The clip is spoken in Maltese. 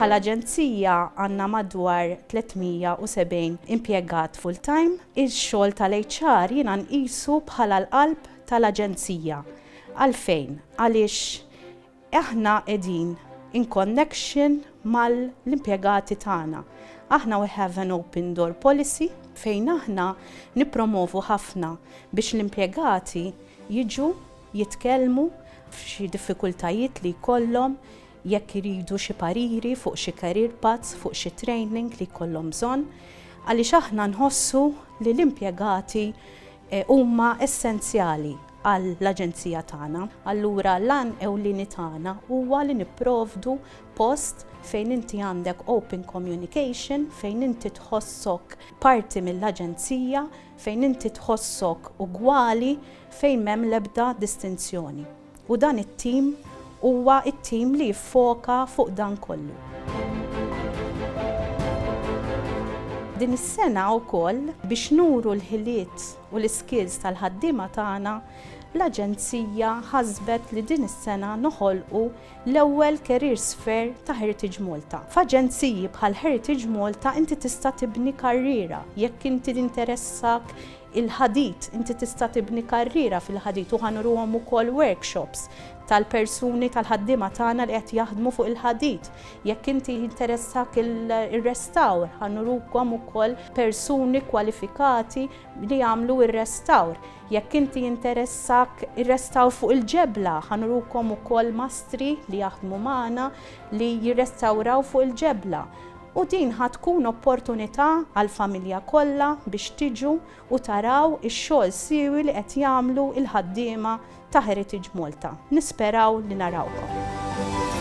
Bħala aġenzija għandna madwar 370 impjegat full-time. Ix-xogħol tal-HR jiena nqisu bħala l-qalb tal-aġenzija. Għalfejn? Għaliex aħna qegħdin in connection mal-impjegati tagħna. Aħna we have an open door policy fejn aħna nippromovu ħafna biex l-impjegati jiġu jitkellmu f'xi diffikultajiet li jkollhom jekk iridu xi pariri fuq xi career paths, fuq xi training li jkollhom bżonn, għaliex aħna nħossu li l-impjegati huma essenzjali għall-aġenzija tagħna. Allura l-għan ewlieni tagħna huwa li nipprovdu post fejn inti għandek open communication, fejn inti tħossok parti mill-aġenzija, fejn inti tħossok ugwali, fejn m'hemm l-ebda distinzjoni. U dan it-tim huwa it-tim li jiffoka fuq dan kollu. Din is-sena wkoll biex nuru l-ħiliet u l-skills tal-ħaddiema tagħna, l-Aġenzija ħasbet li din is-sena noħolqu l-ewwel Careers Fair ta' Heritage Malta. F'aġenziji bħal Heritage Malta inti tista' tibni karriera jekk inti interessak il-ħadid, inti tista' tibni karriera fil-ħadid u ħanruhom ukoll workshops tal-persuni tal-ħaddiema tagħna li qed jaħdmu fuq il-ħadid. Jekk inti interessak ir-restawr, ħanrukom ukoll persuni kwalifikati li jagħmlu ir-restawr. Jekk inti interessak ir-restawr fuq il-ġebla, ħanrukom ukoll mastri li jaħdmu magħna li jirrestawraw fuq il-ġebla. U din ħatkun opportunità għall-familja kollha biex tiġu u taraw ix-xogħol siewi li qed jagħmlu l-ħaddiema ta' Heritage Malta. Nisperaw li narawkom.